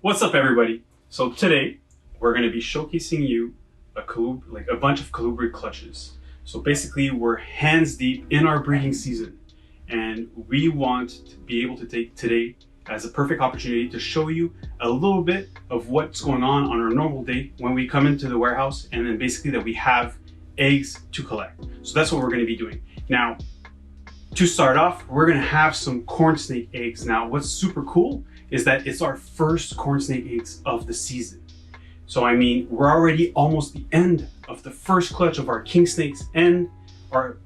What's up, everybody? So today we're going to be showcasing you a bunch of Colubrid clutches. So basically we're hands deep in our breeding season, and we want to be able to take today as a perfect opportunity to show you a little bit of what's going on our normal day when we come into the warehouse, and then basically that we have eggs to collect. So that's what we're going to be doing. Now, to start off, we're going to have some corn snake eggs. Now, what's super cool is that it's our first corn snake eggs of the season. So I mean, we're already almost the end of the first clutch of our king snakes and our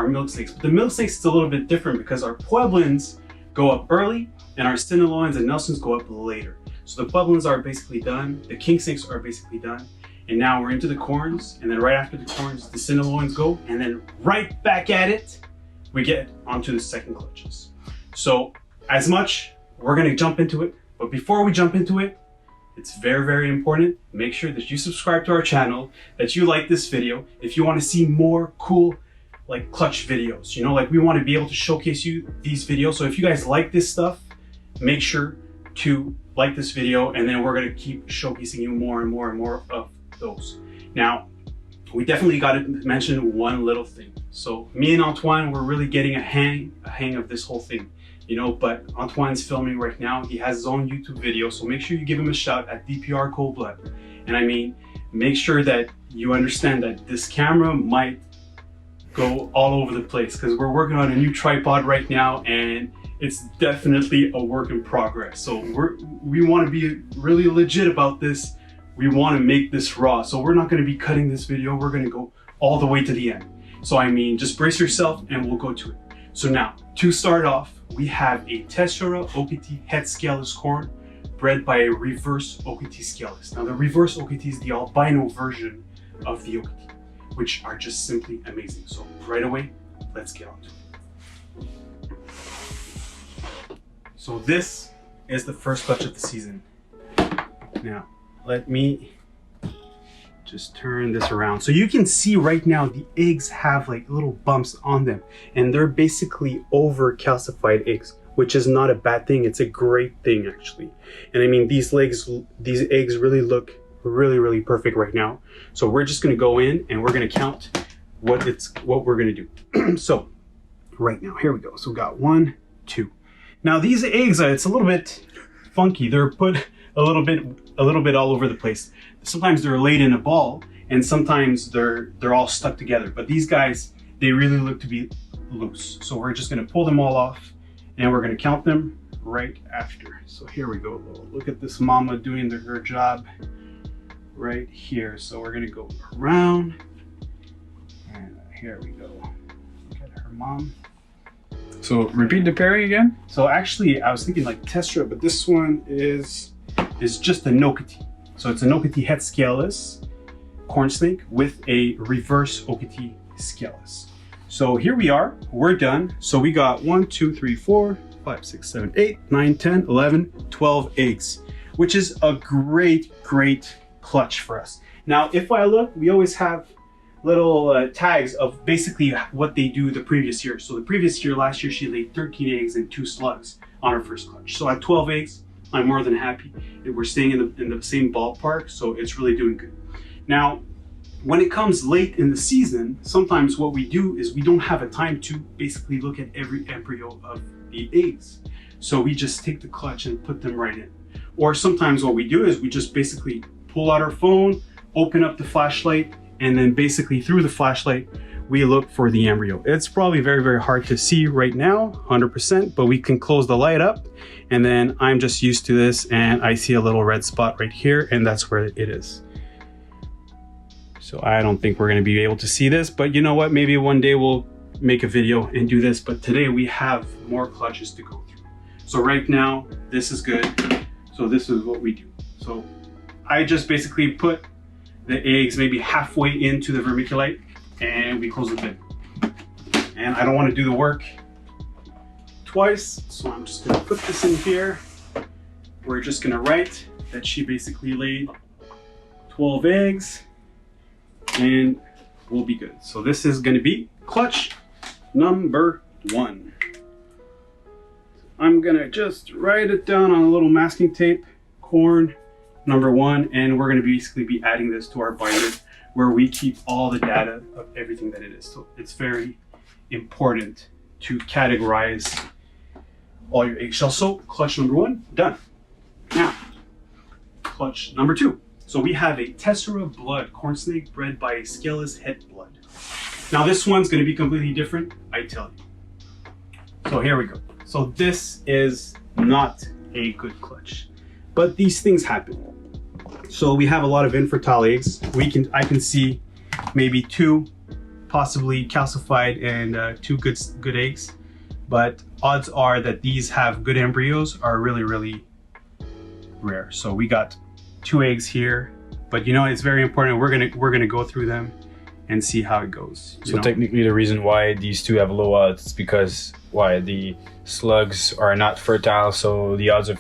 milk snakes. But the milk snakes is a little bit different because our Pueblans go up early and our Sinaloans and Nelsons go up later. So the Pueblans are basically done, the king snakes are basically done, and now we're into the corns, and then right after the corns, the Sinaloans go, and then right back at it, we get onto the second clutches. So as much, we're gonna jump into it, but before we jump into it, it's very, very important. Make sure that you subscribe to our channel, that you like this video. If you want to see more cool clutch videos, we want to be able to showcase you these videos. So if you guys like this stuff, make sure to like this video, and then we're going to keep showcasing you more and more and more of those. Now, we definitely got to mention one little thing. So me and Antoine, we're really getting a hang of this whole thing. But Antoine's filming right now. He has his own YouTube video, so make sure you give him a shout at DPR Cold Blood. And I mean, make sure that you understand that this camera might go all over the place because we're working on a new tripod right now, and it's definitely a work in progress. So we want to be really legit about this. We want to make this raw. So we're not going to be cutting this video. We're going to go all the way to the end. So I mean, just brace yourself and we'll go to it. So now, to start off, we have a Tessera Okiti het scaleless corn bred by a reverse Okiti scaleless. Now, the reverse Okiti is the albino version of the Okiti, which are just simply amazing. So right away, let's get on to it. So this is the first clutch of the season. Now, let me just turn this around. So you can see right now the eggs have little bumps on them, and they're basically over calcified eggs, which is not a bad thing. It's a great thing, actually. And I mean, these eggs really look really perfect right now. So we're just gonna go in and we're gonna count what we're gonna do. So right now, here we go. So we got 1, 2. Now these eggs, it's a little bit funky. They're put a little bit all over the place. Sometimes they're laid in a ball, and sometimes they're all stuck together. But these guys, they really look to be loose. So we're just gonna pull them all off, and we're gonna count them right after. So here we go. Look at this mama doing her job right here. So we're gonna go around, and here we go. Look at her mom. So repeat the pairing again. So actually, I was thinking Tessera, but this one is just a Okiti. So it's an Okiti het scaleless corn snake with a reverse Okiti scaleless. So here we are, we're done. So we got 1, 2, 3, 4, 5, 6, 7, 8, 9, 10, 11, 12 eggs, which is a great clutch for us. Now, if I look, we always have little tags of basically what they do the previous year. So the previous year, last year, she laid 13 eggs and 2 slugs on her first clutch. So at 12 eggs, I'm more than happy that we're staying in the same ballpark, so it's really doing good. Now, when it comes late in the season, sometimes what we do is we don't have a time to basically look at every embryo of the eggs. So we just take the clutch and put them right in. Or sometimes what we do is we just basically pull out our phone, open up the flashlight, and then basically through the flashlight, we look for the embryo. It's probably very hard to see right now, 100%, but we can close the light up, and then I'm just used to this, and I see a little red spot right here, and that's where it is. So I don't think we're gonna be able to see this, but you know what? Maybe one day we'll make a video and do this, but today we have more clutches to go through. So right now, this is good. So this is what we do. So I just basically put the eggs maybe halfway into the vermiculite, and we close the lid. And I don't want to do the work twice, so I'm just going to put this in here. We're just going to write that she basically laid 12 eggs, and we'll be good. So this is going to be clutch number 1. I'm going to just write it down on a little masking tape corn number 1, and we're going to basically be adding this to our binder where we keep all the data of everything that it is. So it's very important to categorize all your eggshells. So clutch number 1, done. Now, clutch number 2. So we have a tessera blood corn snake bred by a scaleless het blood. Now this one's going to be completely different, I tell you. So here we go. So this is not a good clutch, but these things happen. So we have a lot of infertile eggs. I can see maybe 2 possibly calcified and 2 good eggs, but odds are that these have good embryos are really rare. So we got 2 eggs here, but you know, it's very important. We're gonna go through them and see how it goes. So technically the reason why these 2 have low odds is because the slugs are not fertile, so the odds of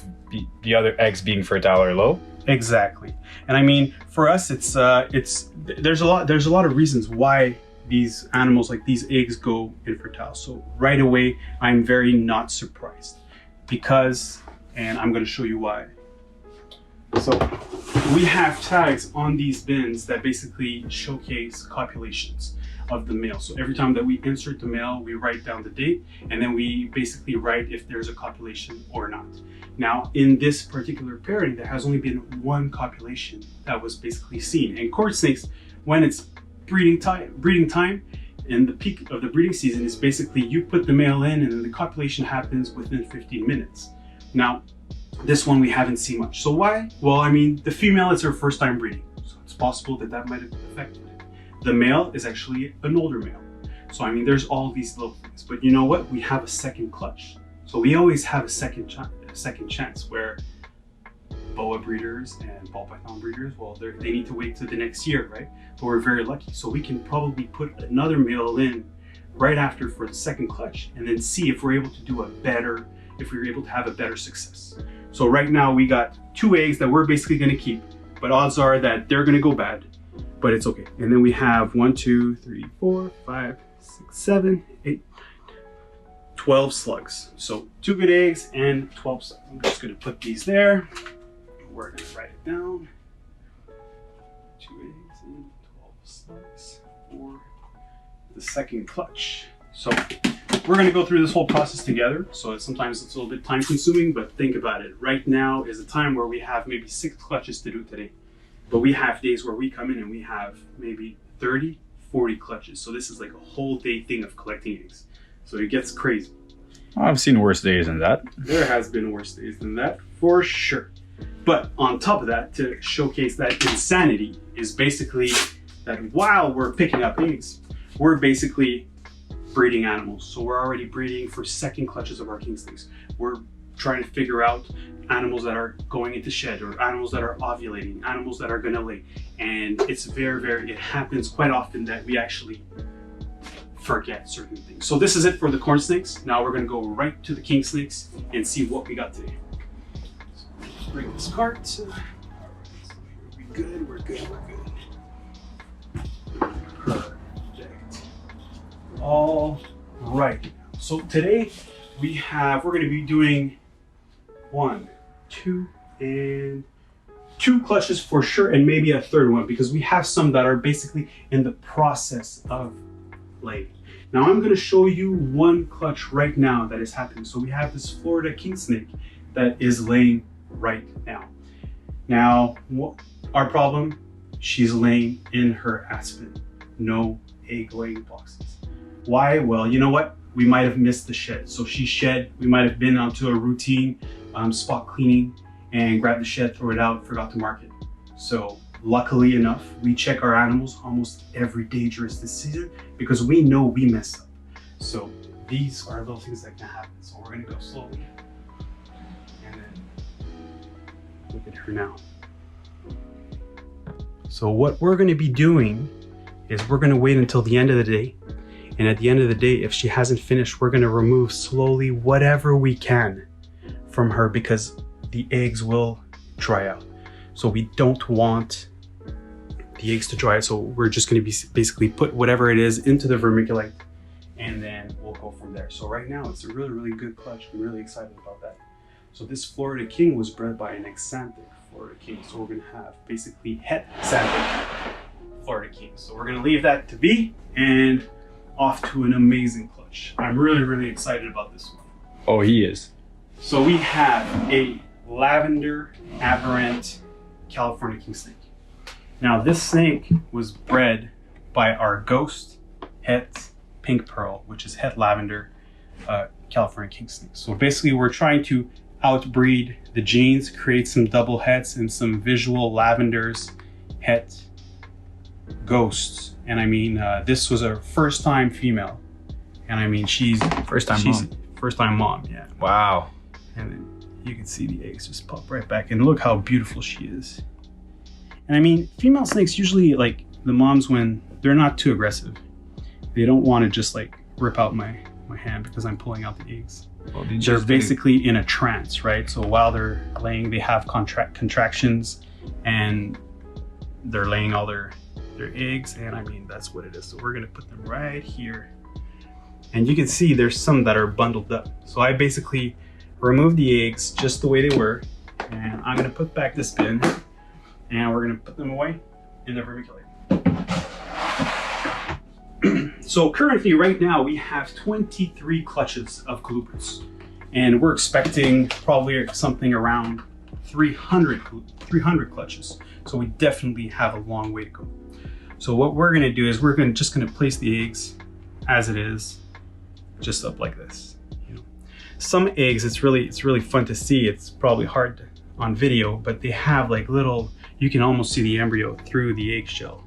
the other eggs being fertile are low. Exactly. And I mean, for us, there's a lot of reasons why these animals, like these eggs, go infertile. So right away, I'm very not surprised because, and I'm going to show you why. So we have tags on these bins that basically showcase copulations of the male. So every time that we insert the male, we write down the date, and then we basically write if there's a copulation or not. Now, in this particular pairing, there has only been 1 copulation that was basically seen. And corn snakes, when it's breeding time, and the peak of the breeding season is basically you put the male in and then the copulation happens within 15 minutes. Now, this one we haven't seen much. So why? Well, I mean, the female, it's her first time breeding. So it's possible that that might have affected it. The male is actually an older male. So I mean, there's all these little things, but you know what? We have a second clutch. So we always have a second chance where boa breeders and ball python breeders, well, they need to wait till the next year, right? But we're very lucky. So we can probably put another male in right after for the second clutch and then see if we're able to do if we're able to have a better success. So right now we got 2 eggs that we're basically gonna keep, but odds are that they're gonna go bad, but it's okay. And then we have 1, 2, 3, 4, 5, 6, 7, 8, 12 slugs. So 2 good eggs and 12 slugs. I'm just gonna put these there. We're gonna write it down. 2 eggs and 12 slugs for the second clutch. So we're gonna go through this whole process together. So sometimes it's a little bit time consuming, but think about it. Right now is a time where we have maybe 6 clutches to do today. But we have days where we come in and we have maybe 30, 40 clutches. So this is like a whole day thing of collecting eggs. So it gets crazy. I've seen worse days than that. There has been worse days than that, for sure. But on top of that, to showcase that insanity is basically that while we're picking up eggs, we're basically breeding animals. So we're already breeding for second clutches of our king snakes. We're trying to figure out animals that are going into shed or animals that are ovulating, animals that are gonna lay. And it's it happens quite often that we actually forget certain things. So this is it for the corn snakes. Now we're gonna go right to the king snakes and see what we got today. So let's bring this cart. All right, so here we're good. Perfect. All right. So today we're gonna be doing 1, 2, and 2 clutches for sure, and maybe a third one because we have some that are basically in the process of laying. Now I'm going to show you 1 clutch right now that is happening. So we have this Florida king snake that is laying right now. Now, our problem? She's laying in her aspen. No egg laying boxes. Why? Well, you know what? We might have missed the shed. So she shed, we might have been onto a routine spot cleaning and grabbed the shed, throw it out, forgot to mark it. So luckily enough, we check our animals almost every day during this season because we know we mess up. So these are little things that can happen. So we're gonna go slowly. And then look at her now. So what we're gonna be doing is we're gonna wait until the end of the day. And at the end of the day, if she hasn't finished, we're gonna remove slowly whatever we can from her because the eggs will dry out. So we don't want the eggs to dry out. So we're just gonna be basically put whatever it is into the vermiculite and then we'll go from there. So right now it's a really, really good clutch. I'm really excited about that. So this Florida King was bred by an exanthic Florida King. So we're gonna have basically het xanthic Florida King. So we're gonna leave that to be and off to an amazing clutch. I'm really, really excited about this one. Oh, he is. So we have a lavender aberrant California king snake. Now this snake was bred by our ghost het pink pearl, which is het lavender California king snake. So basically we're trying to outbreed the genes, create some double hets and some visual lavenders, het ghosts. And I mean, this was a first time female. And I mean, she's First time mom, yeah. Wow. And then you can see the eggs just pop right back and look how beautiful she is. And I mean, female snakes usually, like the moms, when they're not too aggressive, they don't want to just like rip out my hand because I'm pulling out the eggs. Well, they're basically in a trance, right? So while they're laying, they have contractions and they're laying all their eggs. And I mean, that's what it is. So we're gonna put them right here. And you can see there's some that are bundled up. So I basically removed the eggs just the way they were. And I'm gonna put back this bin and we're gonna put them away in the vermiculite. So currently right now we have 23 clutches of Colubrids and we're expecting probably something around 300 clutches. So we definitely have a long way to go. So what we're gonna do is we're just gonna place the eggs as it is, just up like this. You know, some eggs, it's really fun to see. It's probably hard on video, but they have like little, you can almost see the embryo through the eggshell.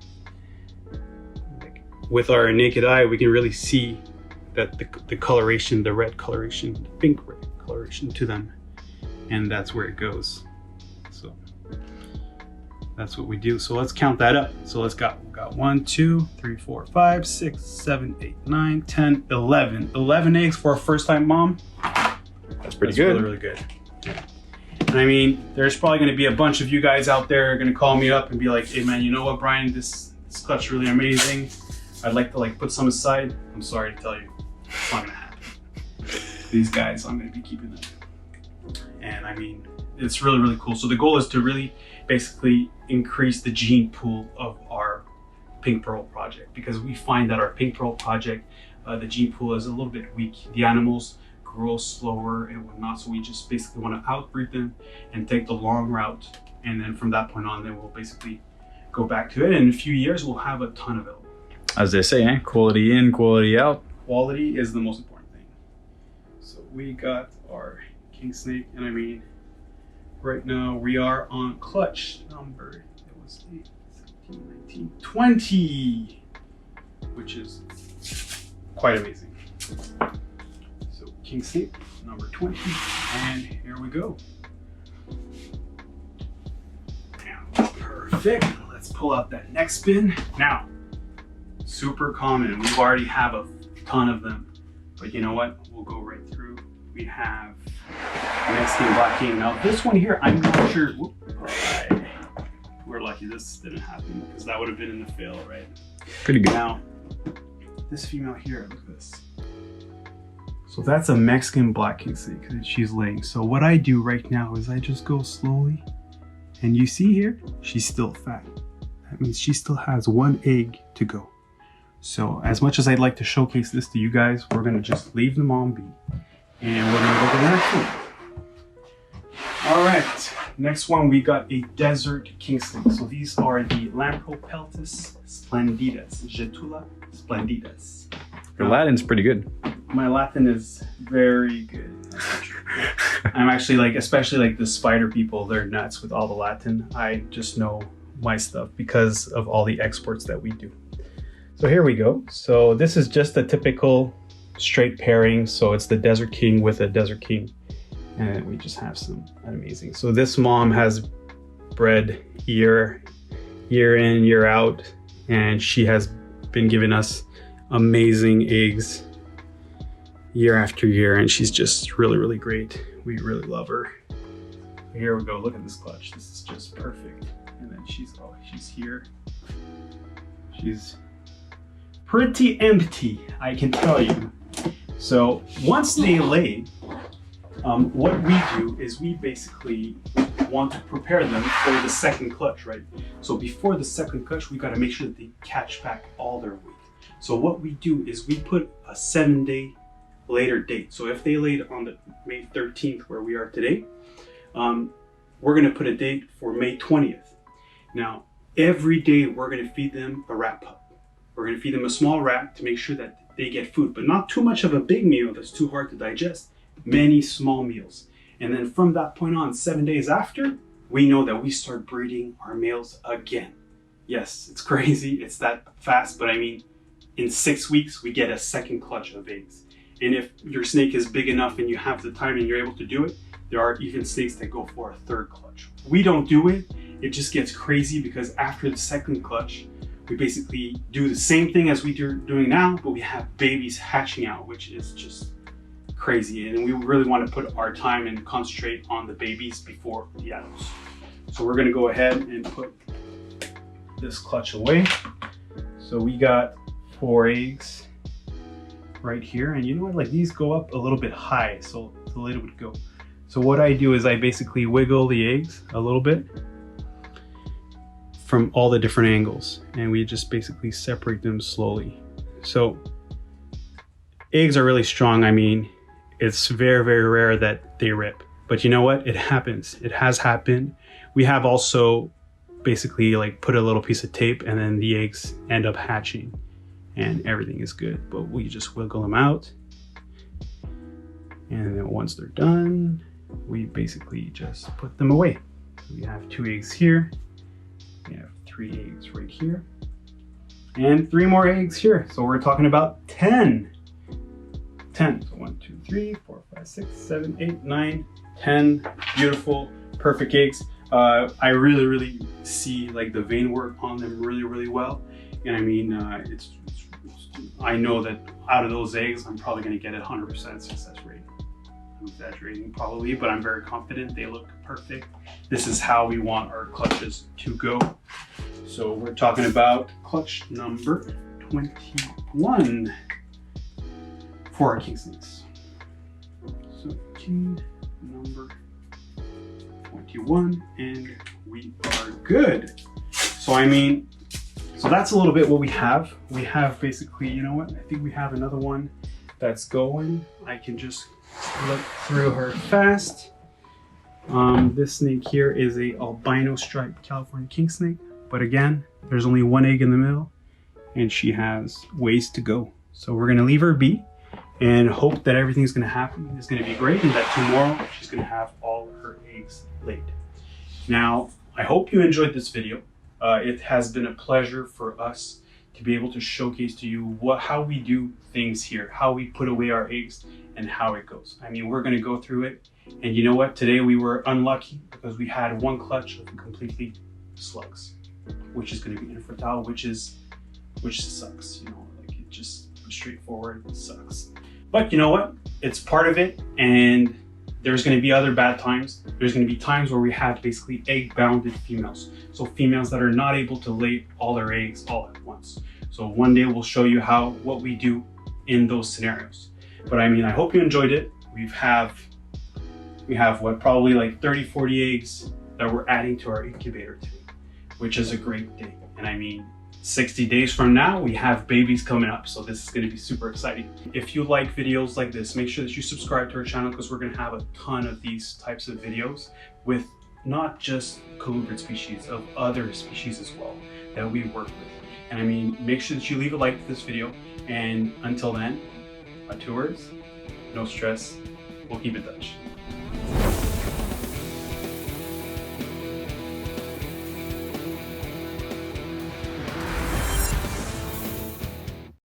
With our naked eye, we can really see that the coloration, the red coloration, the pink red coloration to them, and that's where it goes. So that's what we do. So let's count that up. So we got 1, 2, 3, 4, 5, 6, 7, 8, 9, 10, 11 eggs for a first time mom. That's pretty good. Really, really good. Yeah. And I mean, there's probably going to be a bunch of you guys out there going to call me up and be like, hey man, you know what, Brian, this clutch is really amazing. I'd like to like put some aside. I'm sorry to tell you, it's not gonna happen. These guys, I'm gonna be keeping them. And I mean, it's really, really cool. So the goal is to really basically increase the gene pool of our pink pearl project, because we find that our pink pearl project, the gene pool is a little bit weak. The animals grow slower and whatnot. So we just basically want to outbreed them and take the long route. And then from that point on, then we'll basically go back to it. And in a few years, we'll have a ton of it. As they say, quality in, quality out. Quality is the most important thing. So we got our king snake, and I mean, right now we are on clutch number, it was 8, 17, 19, 20, which is quite amazing. So king snake number 20, and here we go. Perfect. Let's pull out that next bin. Now, super common. We already have a ton of them, but you know what? We'll go right through. We have Mexican Black King. Now this one here, I'm not sure. Whoop, all right. We're lucky this didn't happen because that would have been in the fail, right? Pretty good. Now, this female here, look at this. So that's a Mexican Black King snake that she's laying. So what I do right now is I just go slowly, and you see here, she's still fat. That means she still has 1 egg to go. So as much as I'd like to showcase this to you guys, we're gonna just leave the mom be. And we're gonna go to the next one. All right, next one, we got a desert king snake. So these are the Lampropeltis splendidas, Jetula splendidas. Your Latin's pretty good. My Latin is very good. I'm actually like, especially like the spider people, they're nuts with all the Latin. I just know my stuff because of all the exports that we do. So here we go. So this is just a typical straight pairing. So it's the Desert King with a Desert King. And we just have some amazing. So this mom has bred year in, year out. And she has been giving us amazing eggs year after year. And she's just really, really great. We really love her. Here we go. Look at this clutch. This is just perfect. And then she's here. She's pretty empty, I can tell you. So once they lay, what we do is we basically want to prepare them for the second clutch, right? So before the second clutch, we got to make sure that they catch back all their weight. So what we do is we put a 7-day later date. So if they laid on the May 13th, where we are today, we're going to put a date for May 20th. Now, every day we're going to feed them a rat pup. We're going to feed them a small rat to make sure that they get food, but not too much of a big meal that's too hard to digest. Many small meals. And then from that point on, 7 days after, we know that we start breeding our males again. Yes, it's crazy, it's that fast, but I mean, in 6 weeks, we get a second clutch of eggs. And if your snake is big enough and you have the time and you're able to do it, there are even snakes that go for a third clutch. We don't do it, it just gets crazy because after the second clutch, we basically do the same thing as we're doing now, but we have babies hatching out, which is just crazy. And we really want to put our time and concentrate on the babies before the adults. So we're gonna go ahead and put this clutch away. So we got 4 eggs right here. And you know what, like these go up a little bit high, so the lid would go. So what I do is I basically wiggle the eggs a little bit from all the different angles, and we just basically separate them slowly. So eggs are really strong. I mean, it's very, very rare that they rip, but you know what? It happens. It has happened. We have also basically like put a little piece of tape and then the eggs end up hatching and everything is good, but we just wiggle them out. And then once they're done, we basically just put them away. So we have 2 eggs here. We have 3 eggs right here and 3 more eggs here. So we're talking about 10. 10. So 1, 2, 3, 4, 5, 6, 7, 8, 9, 10 beautiful, perfect eggs. I really see like the vein work on them really well. And I mean, I know that out of those eggs, I'm probably going to get a 100% success rate. I'm exaggerating probably, but I'm very confident they look perfect. This is how we want our clutches to go. So we're talking about clutch number 21 for our king snakes. So king number 21, and we are good. So I mean, so that's a little bit what we have. We have basically, you know what? I think we have another one that's going. I can just look through her fast. This snake here is a albino striped California king snake, but again, there's only 1 egg in the middle, and she has ways to go. So we're gonna leave her be and hope that everything's gonna happen. It's gonna be great, and that tomorrow she's gonna have all her eggs laid. Now, I hope you enjoyed this video. It has been a pleasure for us to be able to showcase to you how we do things here, how we put away our eggs, and how it goes. I mean, we're gonna go through it, and you know what? Today we were unlucky because we had 1 clutch of completely slugs, which is gonna be infertile, which sucks, you know, like it just straightforward sucks. But you know what? It's part of it, and there's going to be other bad times. There's going to be times where we have basically egg-bounded females. So females that are not able to lay all their eggs all at once. So one day we'll show you what we do in those scenarios. But I mean, I hope you enjoyed it. We have what, probably like 30, 40 eggs that we're adding to our incubator today, which is a great day. And I mean, 60 days from now, we have babies coming up. So this is going to be super exciting. If you like videos like this, make sure that you subscribe to our channel because we're going to have a ton of these types of videos with not just colubrid species, of other species as well that we work with. And I mean, make sure that you leave a like to this video. And until then, my 2 words, no stress, we'll keep in touch.